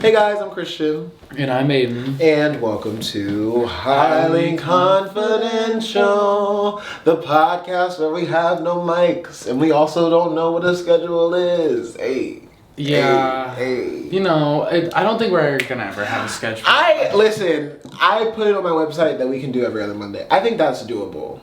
Hey guys, I'm Christian. And I'm Aiden. And welcome to Highly Confidential, the podcast where we have no mics and we also don't know what a schedule is. Hey. Yeah. Hey. You know, I don't think we're gonna ever have a schedule. I put it on my website that we can do every other Monday. I think that's doable.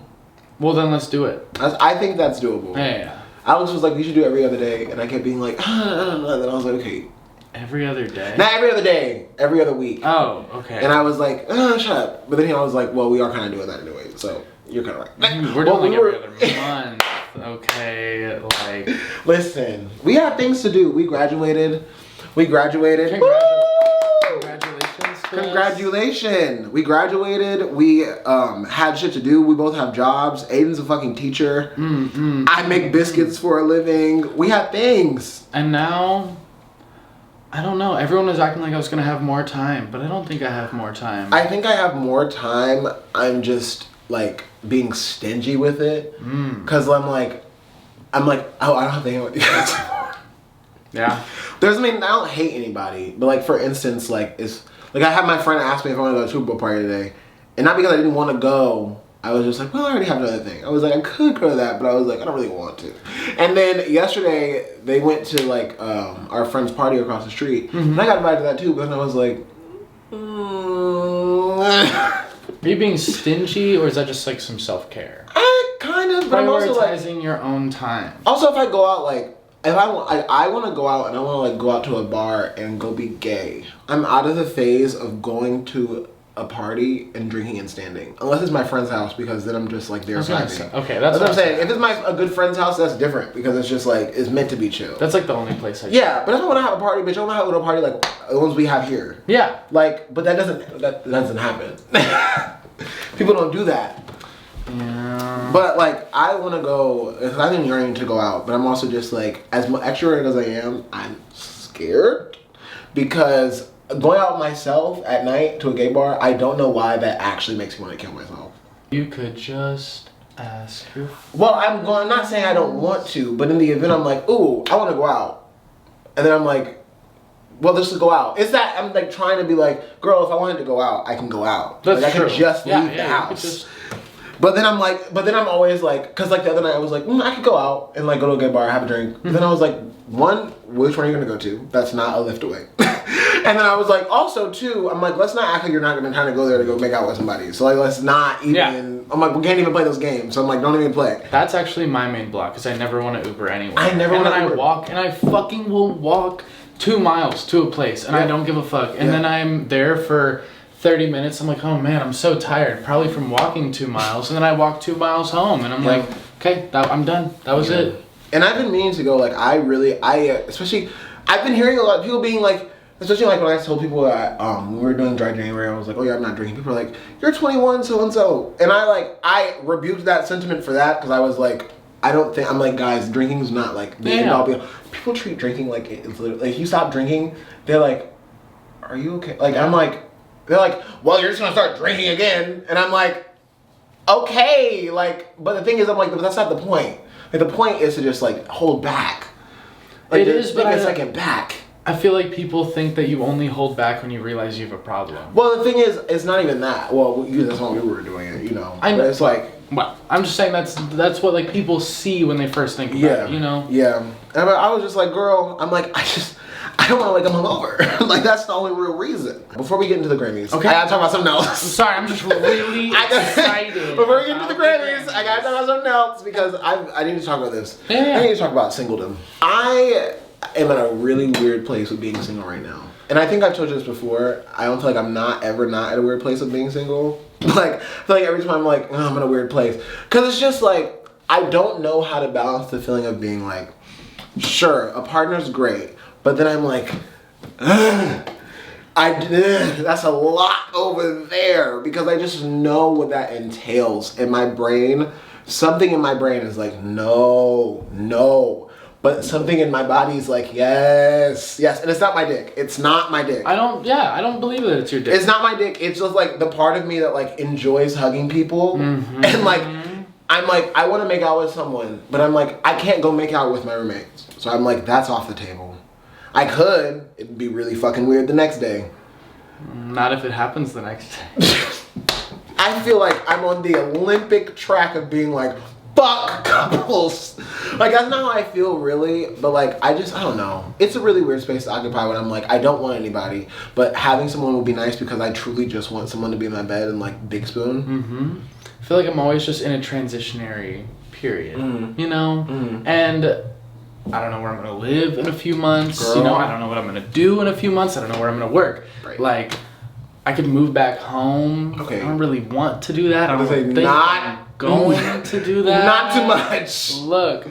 Well, then let's do it. I think that's doable. Yeah. Alex was like, we should do every other day. And I kept being like, and then I was like, okay. Every other day? Not every other day, every other week. Oh, okay. And I was like, shut up. But then I was like, well, we are kind of doing that anyway, so you're kind of right. We're doing every other month. Okay, like... Listen, we had things to do. We graduated. Congratulations. Congratulations. We graduated. We had shit to do. We both have jobs. Aiden's a fucking teacher. I make biscuits for a living. We had things. And now... I don't know. Everyone was acting like I was going to have more time, but I don't think I have more time. I think I have more time. I'm just, like, being stingy with it. Because I'm like, oh, I don't have to hang out with you guys anymore. Yeah. I don't hate anybody. But, like, for instance, I had my friend ask me if I want to go to a Super Bowl party today. And not because I didn't want to go. I was just like, well, I already have another thing. I was like, I could go to that, but I was like, I don't really want to. And then yesterday, they went to, like, our friend's party across the street. And I got invited to that, too, but then I was like, Are you being stingy, or is that just, like, some self-care? Kind of, but I'm also, like... Prioritizing your own time. Also, if I go out, like, if I want to go out and I want to, like, go out to a bar and go be gay. I'm out of the phase of going to a party and drinking and standing, unless it's my friend's house, because then I'm just like there vibing. Okay, that's what I'm saying. If it's a good friend's house, that's different, because it's just like it's meant to be chill. That's like the only place I Yeah, but if I want to have a party, bitch, I want to have a party like the ones we have here. Yeah, like, but that doesn't happen. People don't do that. Yeah. But like, I want to go. I've been yearning to go out, but I'm also just like, as extroverted as I am, I'm scared because going out myself at night to a gay bar, I don't know why that actually makes me want to kill myself. You could just ask your... Well, I'm not saying I don't want to, but in the event I'm like, ooh, I want to go out. And then I'm like, well, let's just go out. It's that I'm like trying to be like, girl, if I wanted to go out, I can go out. That's like, true. I can just leave the house. But then I'm always like, cause like the other night I was like, I could go out and like go to a gay bar, have a drink. But then I was like, one, which one are you gonna go to? That's not a lift away. And then I was like, also too, I'm like, let's not act like you're not gonna try to go there to go make out with somebody. So like, let's not even. Yeah. I'm like, we can't even play those games. So I'm like, don't even play. That's actually my main block, because I never want to Uber anywhere. I never want to Uber. I fucking will walk 2 miles to a place, and I don't give a fuck. And then I'm there for 30 minutes. I'm like, oh man, I'm so tired, probably from walking 2 miles. And then I walk 2 miles home, and I'm like, okay, I'm done. That was it. And I've been meaning to go. Like, especially, I've been hearing a lot of people being like, especially like when I told people that when we were doing dry January, I was like, oh yeah, I'm not drinking. People are like, you're 21, so and so, and I rebuked that sentiment for that, because I was like, I'm like, guys, drinking's not like the end all be all. People treat drinking like it's literally, like, if you stop drinking, they're like, are you okay? Like, I'm like, they're like, well, you're just gonna start drinking again, and I'm like, okay, like, but the thing is, I'm like, but that's not the point. Like, the point is to just like hold back. Like, it is, but take a second back. I feel like people think that you only hold back when you realize you have a problem. Well, the thing is, it's not even that. Well, that's why we were doing it, you know. I know. But it's like... Well, I'm just saying that's what, like, people see when they first think about it, you know? Yeah. And I was just like, girl, I'm like, I don't want to, like, I'm hungover. Like, that's the only real reason. Before we get into the Grammys, I gotta talk about something else. I'm sorry, I'm just really excited. Before we get into the Grammys, I gotta talk about something else, because I need to talk about this. Yeah. I need to talk about singledom. I am in a really weird place with being single right now. And I think I've told you this before. I don't feel like I'm not ever not at a weird place of being single. Like, I feel like every time I'm like, I'm in a weird place. Because it's just like, I don't know how to balance the feeling of being like, sure, a partner's great. But then I'm like, that's a lot over there. Because I just know what that entails. In my brain, something in my brain is like, no. But something in my body is like, yes. And it's not my dick. It's not my dick. I don't believe that it's your dick. It's not my dick. It's just like the part of me that like enjoys hugging people. And like, I'm like, I want to make out with someone, but I'm like, I can't go make out with my roommates. So I'm like, that's off the table. I could. It'd be really fucking weird the next day. Not if it happens the next day. I feel like I'm on the Olympic track of being like, fuck couples. Like, that's not how I feel, really. But, like, I don't know. It's a really weird space to occupy when I'm like, I don't want anybody. But having someone would be nice because I truly just want someone to be in my bed and, like, big spoon. Mm-hmm. I feel like I'm always just in a transitionary period, you know? And I don't know where I'm going to live in a few months. Girl. You know, I don't know what I'm going to do in a few months. I don't know where I'm going to work. Right. Like, I could move back home. Okay. I don't really want to do that. I don't think I'm going to do that. Not too much. Look,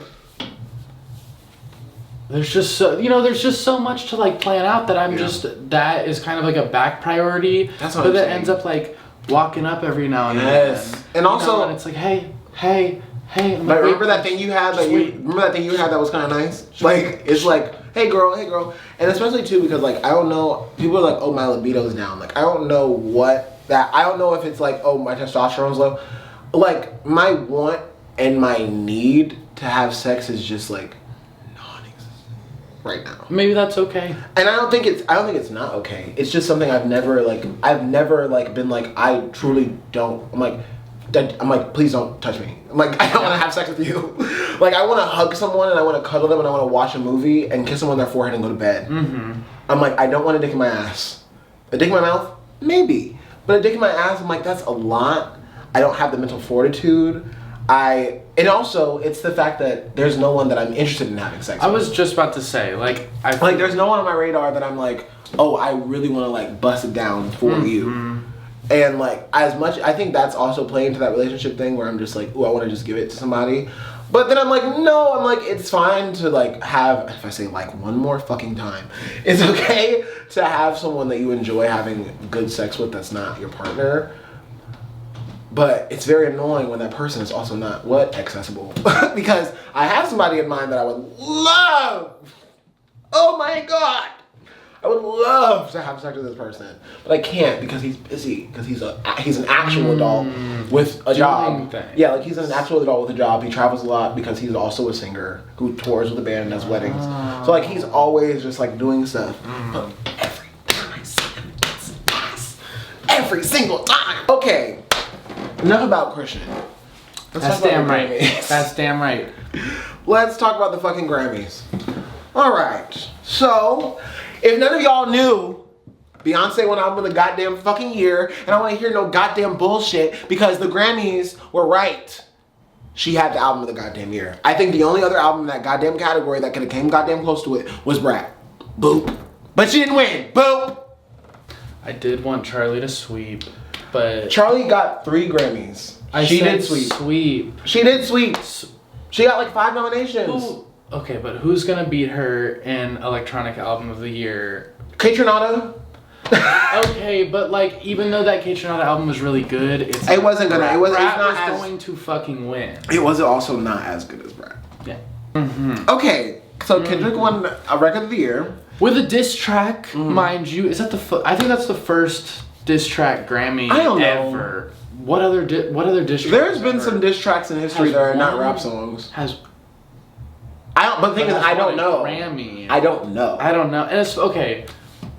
there's just so much to like plan out that I'm just, that is kind of like a back priority. That's what but that ends up like walking up every now and then. And also, and it's like, hey. But remember that thing you had that was kind of nice? Like, it's like, hey girl. And especially too, because like, I don't know, people are like, oh, my libido's down. Like, I don't know I don't know if it's like, oh, my testosterone's low. Like, my want and my need to have sex is just like non-existent right now. Maybe that's okay. And I don't think it's not okay. It's just something I've never been like, I truly don't. I'm like, please don't touch me. I'm like, I don't want to have sex with you. Like, I want to hug someone and I want to cuddle them and I want to watch a movie and kiss them on their forehead and go to bed. I'm like, I don't want a dick in my ass. A dick in my mouth? Maybe. But a dick in my ass, I'm like, that's a lot. I don't have the mental fortitude. And also, it's the fact that there's no one that I'm interested in having sex with. I was just about to say, like, there's no one on my radar that I'm like, oh, I really want to, like, bust it down for you. And, like, as much, I think that's also playing into that relationship thing where I'm just like, ooh, I want to just give it to somebody. But then I'm like, no, I'm like, it's fine to, like, have, if I say, like, one more fucking time, it's okay to have someone that you enjoy having good sex with that's not your partner. But it's very annoying when that person is also not, accessible. Because I have somebody in mind that I would love. Oh, my God. I would love to have sex with this person, but I can't because he's busy. Because he's an actual adult with a job. Yeah, like he's an actual adult with a job. He travels a lot because he's also a singer who tours with a band and does weddings. So like he's always just like doing stuff. But every time I see him, it's ass. Every single time. Okay, enough about Christian. That's damn right. That's damn right. Let's talk about the fucking Grammys. All right, so. If none of y'all knew, Beyonce won Album of the goddamn fucking year, and I don't want to hear no goddamn bullshit because the Grammys were right. She had the Album of the goddamn year. I think the only other album in that goddamn category that could have came goddamn close to it was Brat. Boop. But she didn't win. Boop. I did want Charlie to sweep, but... Charlie got 3 Grammys. She did sweep. She did sweep. She got like 5 nominations. Ooh. Okay, but who's gonna beat her in Electronic Album of the Year? Kaytranada. Okay, but like, even though that Kaytranada album was really good, it wasn't gonna. It wasn't. Brat was going to fucking win. It was also not as good as Brat. Yeah. Okay, so Kendrick won a Record of the Year with a diss track, mind you. Is that I think that's the first diss track Grammy ever. What other diss tracks? There's been some diss tracks in history that are not rap songs. But the thing is, I don't know. Grammy. I don't know. And it's okay.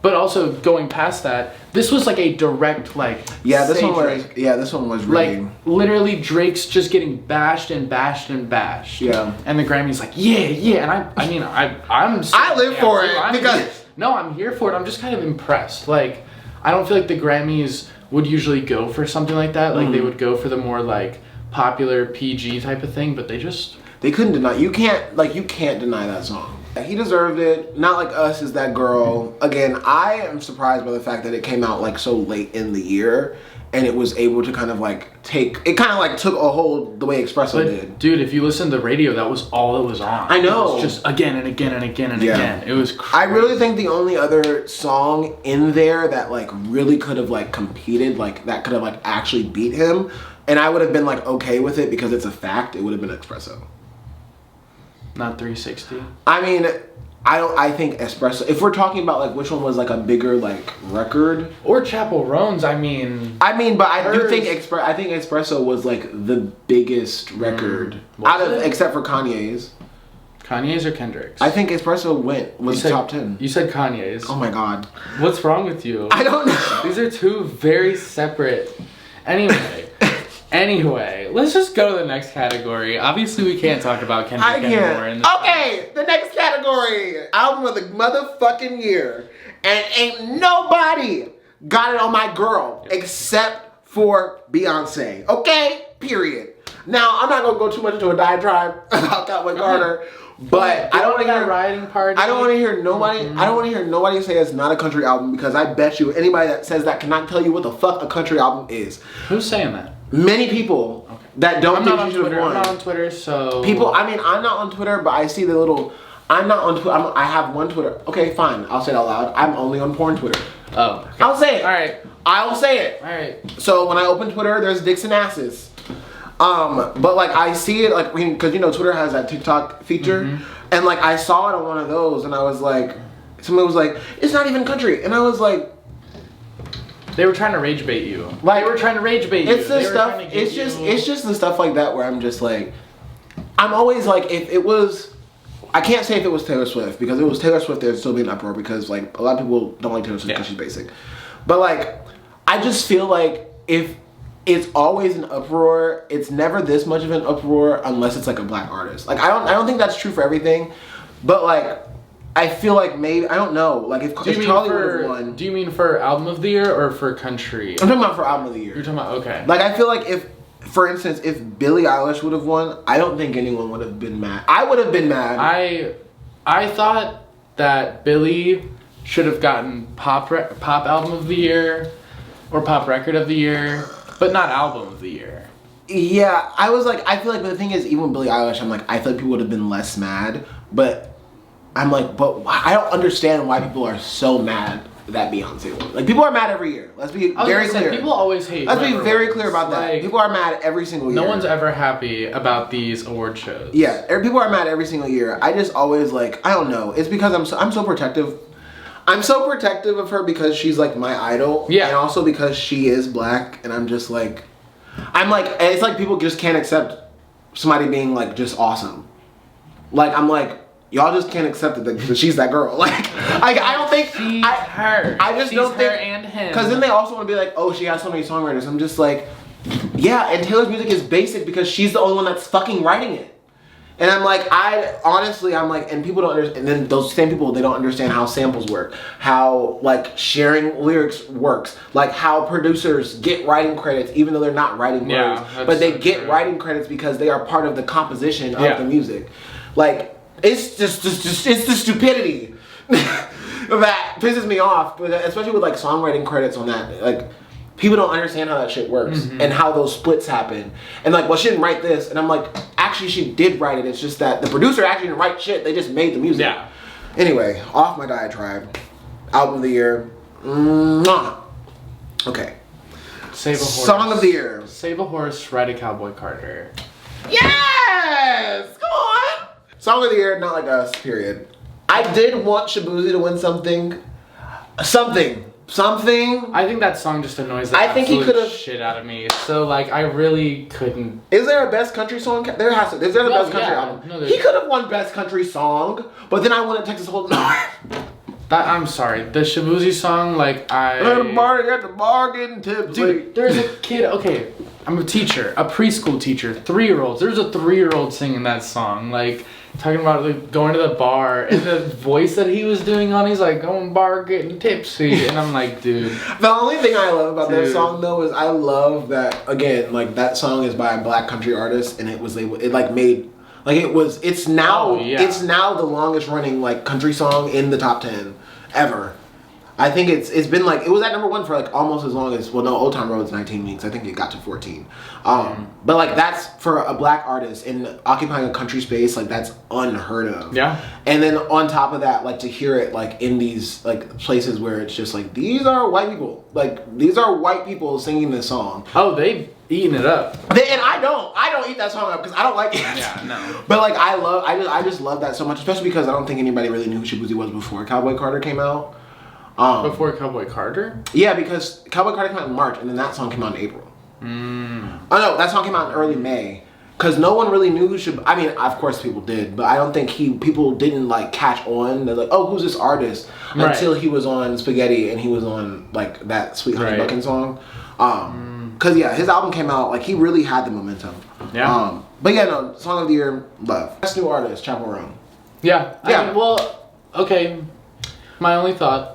But also going past that, this was like a direct this one was really like literally Drake's just getting bashed and bashed and bashed. Yeah. And the Grammy's like, yeah. And I live for it because I'm here for it. I'm just kind of impressed. Like, I don't feel like the Grammys would usually go for something like that. Like they would go for the more like popular PG type of thing, but they couldn't deny. You can't deny that song. He deserved it. Not Like Us is that girl. Again, I am surprised by the fact that it came out like so late in the year and it was able to kind of like took a hold the way Espresso did. Dude, if you listen to the radio, that was all it was on. I know. It was just again and again and again and again. It was crazy. I really think the only other song in there that like really could have like competed, like that could have like actually beat him, and I would have been like okay with it because it's a fact, it would have been Espresso. Not 360. I mean, I think Espresso. If we're talking about like which one was like a bigger like record, or Chapel Roan's, but I do think Espresso was like the biggest record except for Kanye's. Kanye's or Kendrick's? I think Espresso was top 10. You said Kanye's. Oh my god. What's wrong with you? I don't know. These are two very separate. Anyway, let's just go to the next category. Obviously, we can't talk about Kendrick anymore. In this okay, the next category. Album of the motherfucking year. And ain't nobody got it on my girl except for Beyonce. Okay? Period. Now, I'm not going to go too much into a diatribe about Cowboy Carter. But I don't want to hear riding party. I don't want to hear nobody. I don't want to hear nobody say it's not a country album, because I bet you anybody that says that cannot tell you what the fuck a country album is. Who's saying that? Many people that don't think you should have won. I'm not on Twitter, so people. I mean, I'm not on Twitter, but I see the little. I'm not on Twitter. I have one Twitter. Okay, fine. I'll say it out loud. I'm only on porn Twitter. Oh. Okay. I'll say it. All right. I'll say it. All right. So when I open Twitter, there's dicks and asses. But like I see it like because Twitter has that TikTok feature, and like I saw it on one of those, and I was like, somebody was like, it's not even country, and I was like, they were trying to rage bait you. Like, they were trying to rage bait you. It's the stuff. It's just the stuff like that where I'm just like, I'm always like, if it was, I can't say if it was Taylor Swift, because if it was Taylor Swift, there'd still be an uproar, because like a lot of people don't like Taylor Swift because she's basic, but like I just feel like if it's always an uproar, it's never this much of an uproar unless it's like a black artist. Like I don't think that's true for everything, but like I feel like maybe, I don't know, like if Charlie would have won. Do you mean for album of the year or for country? I'm talking about for album of the year. You're talking about, okay. Like I feel like if, for instance, if Billie Eilish would have won, I don't think anyone would have been mad. I would have been mad. I thought that Billie should have gotten pop album of the year or pop record of the year, but not album of the year. Yeah, I was like, I feel like, but the thing is, even with Billie Eilish, I'm like, I feel like people would have been less mad, but I'm like, but I don't understand why people are so mad that Beyonce won. Like, people are mad every year. Let's be very clear. People always hate. Let's be very clear about that. Like, people are mad every single year. No one's ever happy about these award shows. Yeah, people are mad every single year. I just always like, I don't know. It's because I'm so protective. I'm so protective of her because she's like my idol. Yeah. And also because she is black, and I'm just like, it's like people just can't accept somebody being like just awesome. Like I'm like, y'all just can't accept it that she's that girl. Like I don't think she's her. I just she's don't think her and him. Because then they also want to be like, oh, she has so many songwriters. I'm just like, yeah. And Taylor's music is basic because she's the only one that's fucking writing it. And I'm like, I'm like, and people don't understand, and then those same people, they don't understand how samples work, how, like, sharing lyrics works, like, how producers get writing credits, even though they're not writing words, but they get writing credits because they are part of the composition of the music. Like, it's just it's the stupidity that pisses me off, but especially with, like, songwriting credits on that, like, people don't understand how that shit works and how those splits happen. And like, well, she didn't write this. And I'm like, actually, she did write it. It's just that the producer actually didn't write shit. They just made the music. Yeah. Anyway, off my diatribe. Album of the year. Mwah. Okay. Save a Horse. Song of the year. Save a Horse, Ride a Cowboy Carter. Yes! Come on! Song of the year, Not Like Us, period. I did want Shabuzi to win something. Something. I think that song just annoys the absolute shit out of me. So like, I really couldn't. Is there a best country song? There has to. Is there the best country album? No, he could have won best country song, but then I wanted Texas Hold'em. I'm sorry. The Shabuzi song, like At the bargain tip. Dude, there's a kid. Okay, I'm a teacher, a preschool teacher, 3-year-olds. There's a 3-year-old singing that song, like talking about like going to the bar, and the voice that he was doing on, he's like going bar getting tipsy, and I'm like, dude. The only thing I love about that song though is I love that again, like that song is by a black country artist, and it's now the longest running like country song in the top 10 ever. I think it's been like, it was at number 1 for like almost as long as, well no, Old Town Road's 19 weeks. I think it got to 14. But like that's for a black artist and occupying a country space, like that's unheard of. Yeah. And then on top of that, like to hear it like in these like places where it's just like, these are white people. Like these are white people singing this song. Oh, they eating it up. And I don't eat that song up because I don't like it. Yeah, no. But like I just love that so much, especially because I don't think anybody really knew who Shabuzi was before Cowboy Carter came out. Before Cowboy Carter? Yeah, because Cowboy Carter came out in March, and then that song came out in April. Oh no, that song came out in early May, Because no one really knew who should. I mean, of course people did, but I don't think people didn't like catch on. They're like, oh, who's this artist? Right. Until he was on Spaghetti and he was on like that Sweet Honey Right. Buckin' song. Because yeah, his album came out like he really had the momentum. Yeah. But yeah, no, Song of the Year, Love. Best new artist, Chappell Roan. Yeah. Yeah. I mean, well, okay. My only thought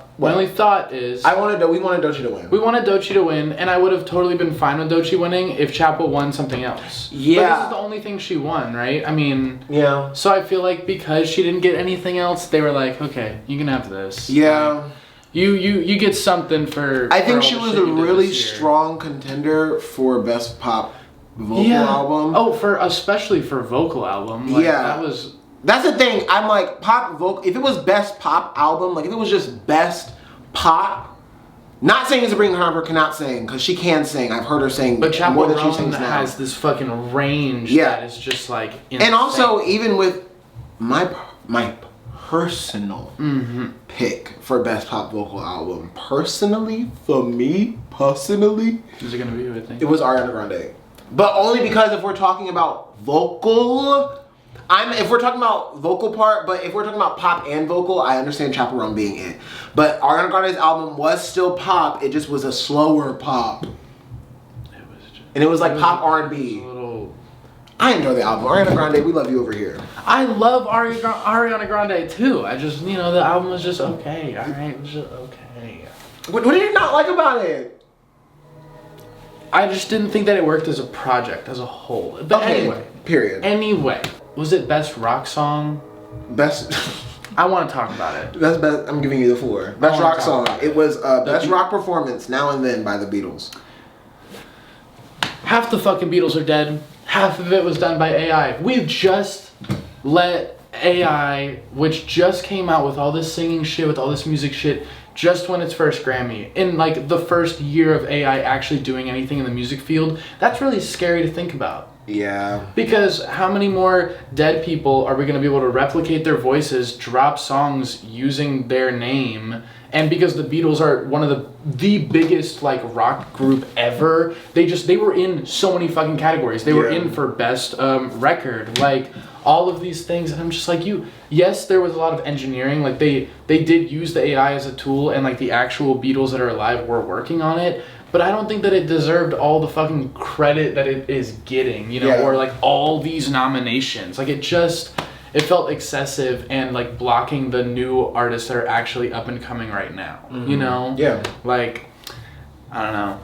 is we wanted Doechii to win. we wanted Doechii to win, and I would have totally been fine with Doechii winning if Chappell won something else. Yeah. But this is the only thing she won, right? I mean, Yeah. so I feel like because she didn't get anything else, they were like, okay, you can have this. Yeah. You get something for. I think for she all the was shit a you did really this year. strong contender for best pop vocal album. Oh, especially for vocal album. Like, Yeah. That was. That's the thing. I'm like pop vocal. If it was best pop album, like if it was just best pop, not saying Sabrina Carpenter cannot sing because she can sing. I've heard her sing But Chappell more than she Roan sings now. has this fucking range that is just like insane. And also, even with my personal pick for best pop vocal album, personally, for me personally, Who's it gonna be? I think it was Ariana Grande. But only because if we're talking about vocal, if we're talking about vocal part, but if we're talking about pop and vocal, I understand Chappell Roan being it. But Ariana Grande's album was still pop, it just was a slower pop. And it was like pop R&B. I enjoy the album. Ariana Grande, we love you over here. I love Ariana Grande too. I just, the album was just okay. Alright, it was just okay. What did you not like about it? I just didn't think that it worked as a project, as a whole. But anyway. Period. Anyway. Was it best rock song? Best... I want to talk about it. That's best. I'm giving you the floor. Best rock song. It was best rock performance, Now and Then by the Beatles. Half the fucking Beatles are dead. Half of it was done by AI. We've just let AI, which just came out with all this singing shit, with all this music shit, just won its first Grammy. In like the first year of AI actually doing anything in the music field, that's really scary to think about. Yeah. Because how many more dead people are we going to be able to replicate their voices, drop songs using their name? And because the Beatles are one of the biggest like rock group ever, they were in so many fucking categories. They were in for best record, like all of these things, and I'm just like, yes, there was a lot of engineering. Like they did use the AI as a tool, and like the actual Beatles that are alive were working on it. But I don't think that it deserved all the fucking credit that it is getting, or like all these nominations. Like it felt excessive and like blocking the new artists that are actually up and coming right now, Yeah. Like, I don't know.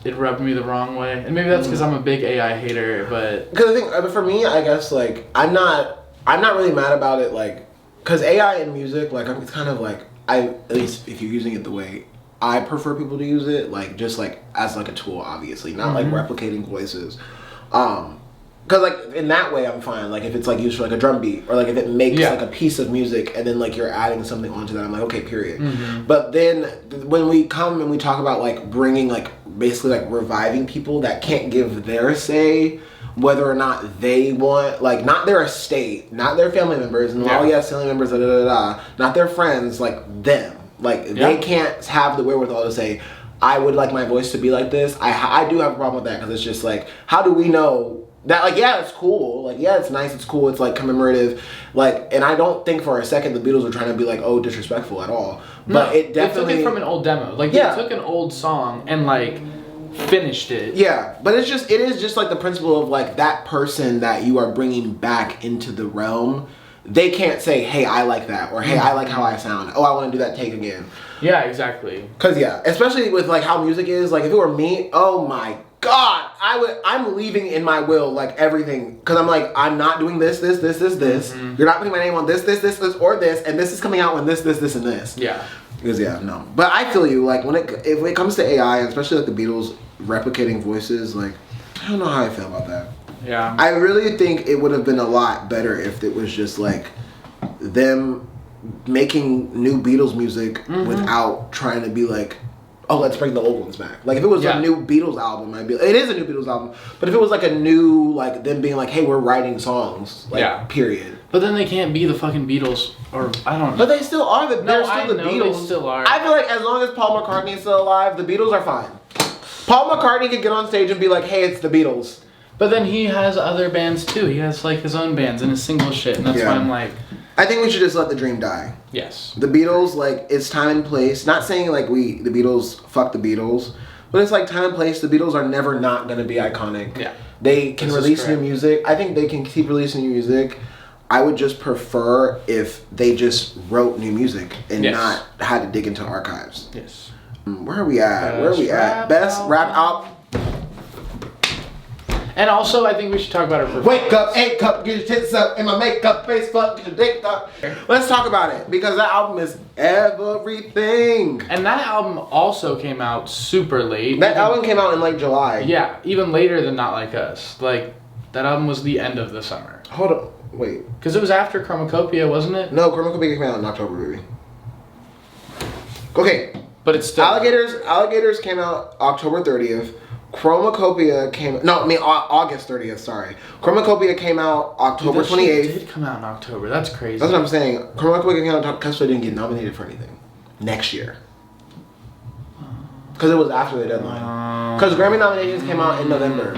It rubbed me the wrong way. And maybe that's because I'm a big AI hater, but... Because I think, for me, I guess, like, I'm not really mad about it, like, because AI in music, like, it's kind of like, at least if you're using it the way I prefer people to use it, like, just, like, as, like, a tool, obviously, not, like, replicating voices. Because, like, in that way, I'm fine. Like, if it's, like, used for, like, a drum beat, or, like, if it makes, like, a piece of music, and then, like, you're adding something onto that, I'm like, okay, period. But then, when we come and we talk about, like, bringing, like, basically, like, reviving people that can't give their say, whether or not they want, like, not their estate, not their family members, and family members, not their friends, like, them. Like, they can't have the wherewithal to say, I would like my voice to be like this. I do have a problem with that, because it's just, like, how do we know that, like, yeah, it's cool. Like, yeah, it's nice, it's cool, it's, like, commemorative. Like, and I don't think for a second the Beatles were trying to be, like, oh, disrespectful at all. But it definitely... They took it from an old demo. Like, they took an old song and, like, finished it. Yeah, but it is just, like, the principle of, like, that person that you are bringing back into the realm, they can't say, hey, I like that, or hey, I like how I sound. Oh, I want to do that take again. Yeah, exactly. Because, especially with, like, how music is, like, if it were me, oh my God, I'm leaving in my will, like, everything. Because I'm like, I'm not doing this. You're not putting my name on this, or this, and this is coming out when this, and this. Yeah. Because, no. But I feel you, like, when it comes to AI, and especially, like, the Beatles replicating voices, like, I don't know how I feel about that. Yeah. I really think it would have been a lot better if it was just, like, them making new Beatles music without trying to be like, oh, let's bring the old ones back. Like, if it was a new Beatles album, it is a new Beatles album, but if it was like a new, like, them being like, hey, we're writing songs, like, period. But then they can't be the fucking Beatles, or I don't know. But they still are they're still the Beatles. They still are. I feel like as long as Paul McCartney is still alive, the Beatles are fine. Paul McCartney could get on stage and be like, hey, it's the Beatles. But then he has other bands too. He has like his own bands and his single shit, and that's why I'm like, I think we should just let the dream die. yes. The Beatles, like, it's time and place. Not saying like the Beatles, fuck the Beatles, but it's like time and place. The Beatles are never not gonna be iconic. Yeah. They can release new music. I think they can keep releasing new music. I would just prefer if they just wrote new music and not had to dig into archives. Yes. Where are we at? Best rap album. And also, I think we should talk about our Wake up, ain't up, get your tits up, in my makeup, face fuck, get your dick up. Let's talk about it, because that album is everything. And that album also came out super late. That album came out in like July. Yeah, even later than Not Like Us. Like, that album was the end of the summer. Hold on, wait. Because it was after Chromacopia, wasn't it? No, Chromacopia came out in October, baby. Okay. But it's still... Alligators came out October 30th. Chromacopia August 30th, sorry. Chromacopia came out October 28th. It did come out in October. That's crazy. That's what I'm saying. Chromacopia came out because they didn't get nominated for anything. Next year. Because it was after the deadline. Because Grammy nominations came out in November.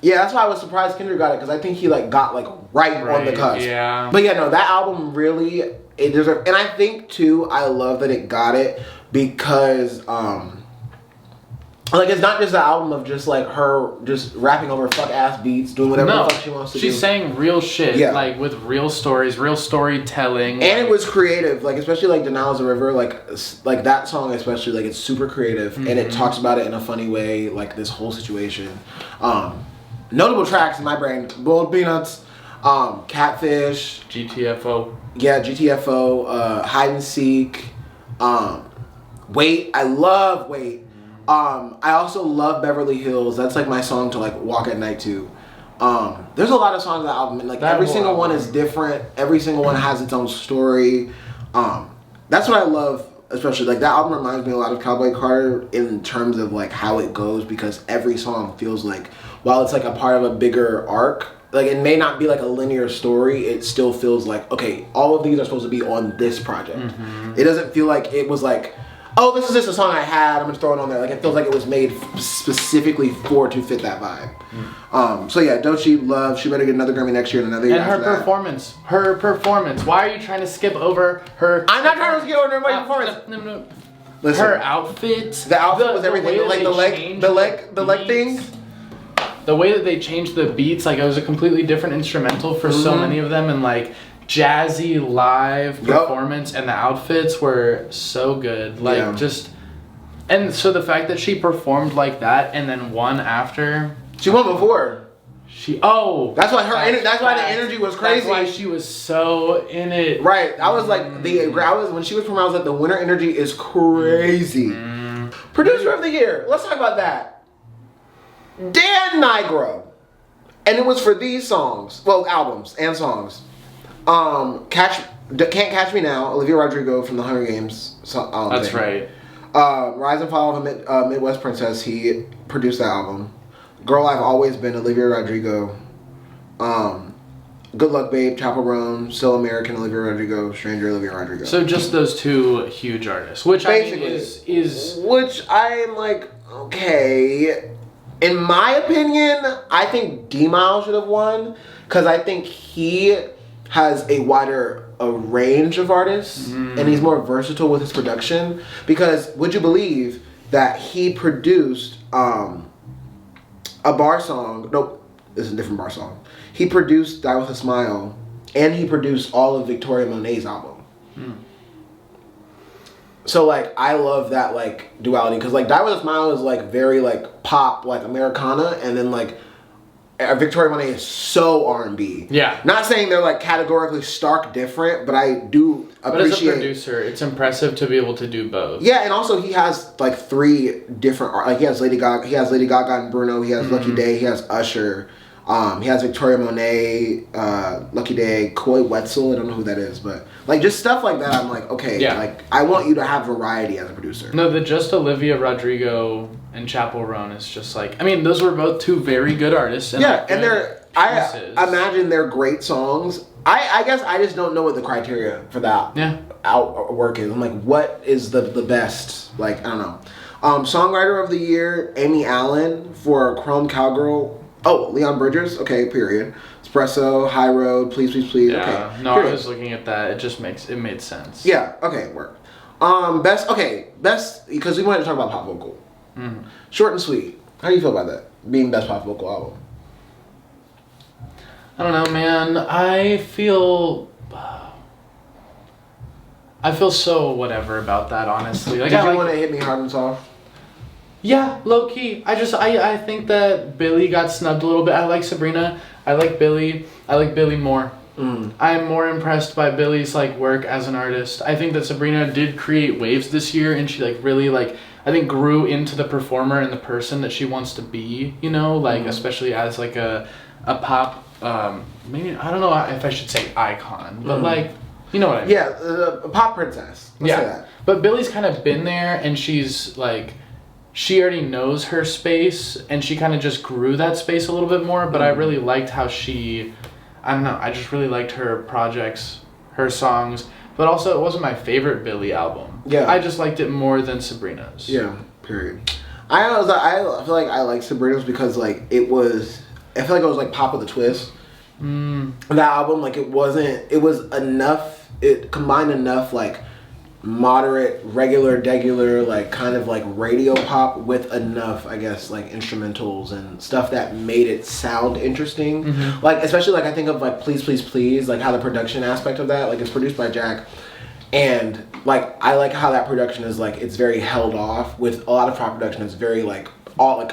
Yeah, that's why I was surprised Kendrick got it, because I think he like got like right on the cusp. Yeah. But yeah, no, that album really, it deserved, and I think too, I love that it got it because like, it's not just an album of just like her just rapping over fuck ass beats, doing whatever the fuck she wants to do. She's saying real shit, like with real stories, real storytelling. And it was creative, like especially like Denial's a River, like that song especially, like it's super creative and it talks about it in a funny way, like this whole situation. Notable tracks in my brain: Boiled Peanuts, Catfish, GTFO. Yeah, GTFO, Hide and Seek, Wait. I love Wait. I also love Beverly Hills. That's like my song to like walk at night to. There's a lot of songs on the album, and like every single one is different. Every single one has its own story. That's what I love, especially like that album reminds me a lot of Cowboy Carter in terms of like how it goes, because every song feels like, while it's like a part of a bigger arc, like it may not be like a linear story, it still feels like, okay, all of these are supposed to be on this project. It doesn't feel like it was like, oh, this is just a song I had, I'm just throwing it on there. Like, it feels like it was made specifically to fit that vibe. So yeah, Doechii, love. She better get another Grammy next year and another year after that. Her performance. Why are you trying to skip over her? I'm not trying to skip over my performance. No. Listen, her outfit. The outfit was everything. Like the leg thing. The way that they changed the beats, like it was a completely different instrumental for so many of them, and like jazzy live performance, and the outfits were so good. Like just, and so the fact that she performed like that and then won after. She won before. That's why that's why the energy was crazy. That's why she was so in it. Right. I was like when she was performing, I was like, the winter energy is crazy. Producer of the year. Let's talk about that. Dan Nigro. And it was for these songs. Well, albums and songs. Can't Catch Me Now, Olivia Rodrigo from the Hunger Games. That's right. Rise and Fall of a Midwest Princess, he produced that album. Girl I've Always Been, Olivia Rodrigo. Good Luck Babe, Chapel Roan, Still American, Olivia Rodrigo, Stranger, Olivia Rodrigo. So just those two huge artists, which basically I think is which I am like, okay. In my opinion, I think D-Mile should have won, because I think he has a wider range of artists and he's more versatile with his production. Because would you believe that he produced a bar song? Nope, this is a different bar song. He produced Die With A Smile, and he produced all of Victoria Monet's album. So like I love that like duality, because like Die With A Smile is like very like pop, like Americana, and then like Victoria Monet is so R&B. Yeah. Not saying they're like categorically stark different, but I do appreciate. But as a producer, it's impressive to be able to do both. Yeah, and also he has like three different, like he has Lady Gaga, and Bruno, he has Lucky Day, he has Usher. He has Victoria Monet, Lucky Day, Coy Wetzel. I don't know who that is, but like just stuff like that. I'm like, okay, like I want you to have variety as a producer. No, the just Olivia Rodrigo and Chapel Roan is just like, I mean, those were both two very good artists. And and they're, I imagine they're great songs. I guess I just don't know what the criteria for that work is. I'm like, what is the best? Like, I don't know. Songwriter of the Year, Amy Allen for Chrome Cowgirl. Oh, Leon Bridges. Okay, period. Espresso, High Road, Please, Please, Please. Yeah. Okay. No, period. I was looking at that. It made sense. Yeah. Okay. Work. Best because we wanted to talk about pop vocal. Mm. Short and sweet. How do you feel about that? Being best pop vocal album. I don't know, man. I feel so whatever about that, honestly. Like, Did you want to hit me hard and soft? Yeah, low key. I think that Billy got snubbed a little bit. I like Sabrina. I like Billy. I like Billy more. I'm more impressed by Billy's like work as an artist. I think that Sabrina did create waves this year, and she like really like I think grew into the performer and the person that she wants to be. You know, like especially as like a pop. Maybe I don't know if I should say icon, but like you know what I mean. Yeah, a pop princess. Let's say that. But Billy's kind of been there, and she's like. She already knows her space, and she kind of just grew that space a little bit more, but I really liked how she, I don't know, I just really liked her projects, her songs, but also it wasn't my favorite Billie album. Yeah. I just liked it more than Sabrina's. Yeah, period. I feel like I like Sabrina's because like I feel like it was like pop with a twist. That album, like it was enough, it combined enough like moderate, regular, degular, like kind of like radio pop with enough, I guess, like instrumentals and stuff that made it sound interesting. Like especially like I think of like Please Please Please, like how the production aspect of that, like it's produced by Jack, and like I like how that production is like it's very held off. With a lot of pop production, it's very like all of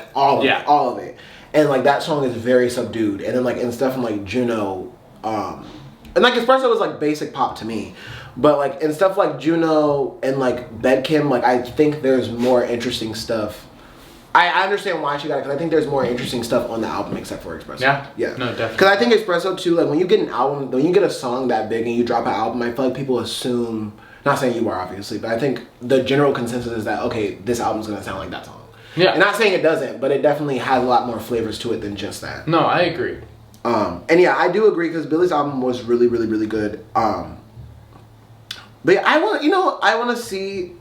it, and like that song is very subdued. And then like and stuff from like Juno, and like Espresso was like basic pop to me. But like in stuff like Juno and like Bedkim, like I think there's more interesting stuff. I understand why she got it because I think there's more interesting stuff on the album except for Espresso. Yeah. No, definitely. Because I think Espresso too, like when you get a song that big and you drop an album, I feel like people assume. Not saying you are obviously, but I think the general consensus is that okay, this album's gonna sound like that song. Yeah. And not saying it doesn't, but it definitely has a lot more flavors to it than just that. No, I agree. And yeah, I do agree because Billy's album was really, really, really good. But yeah, I want to see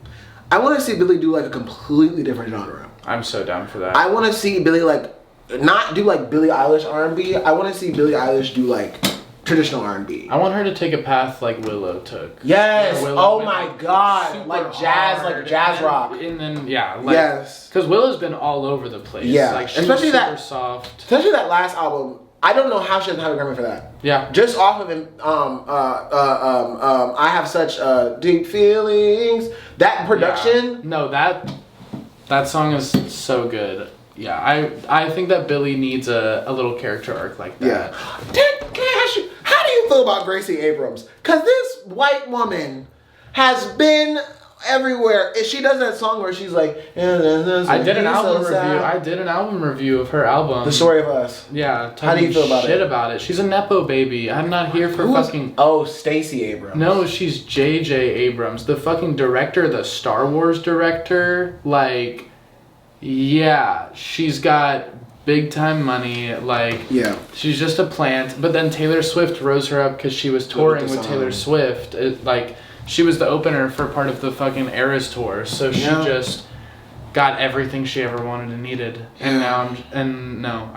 Billy do like a completely different genre. I'm so down for that. I want to see Billy like not do like Billie Eilish R&B. I want to see Billie Eilish do like traditional R&B. I want her to take a path like Willow took. Yes. Willow my God. Like jazz rock. And then yes. Because Willow's been all over the place. Yeah. Like she was super soft. Especially that last album. I don't know how she doesn't have a Grammy for that. Yeah. Just off of it, I have such deep feelings. That production. Yeah. No, that song is so good. Yeah, I think that Billy needs a little character arc like that. Yeah. Can I ask you, how do you feel about Gracie Abrams? Because this white woman has been everywhere. She does that song where she's like, I did an album review of her album, The Story of Us. Yeah. How do you feel about shit about it? She's a nepo baby. I'm not here for fucking. Oh, Stacey Abrams. No, she's J.J. Abrams, the fucking director, the Star Wars director. Like, yeah, she's got big time money. Like, yeah, she's just a plant. But then Taylor Swift rose her up because she was touring with Taylor Swift. She was the opener for part of the fucking Eras tour, so she just got everything she ever wanted and needed. And now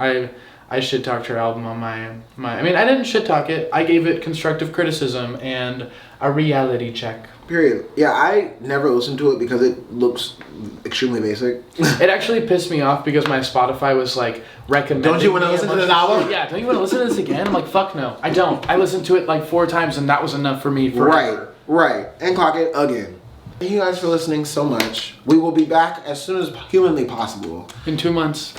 I shit talked her album on my. I mean, I didn't shit talk it. I gave it constructive criticism and a reality check. Period. Yeah, I never listened to it because it looks extremely basic. It actually pissed me off because my Spotify was like recommending. Don't you want to listen to this album? Yeah, don't you want to listen to this again? I'm like, fuck no, I don't. I listened to it like 4 times and that was enough for me forever. Right. And clock it again. Thank you guys for listening so much. We will be back as soon as humanly possible. In 2 months.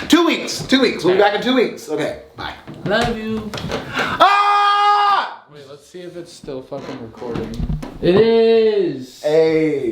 2 weeks. 2 weeks. We'll be back in 2 weeks. Okay, bye. Love you. Ah! Wait, let's see if it's still fucking recording. It is. Hey.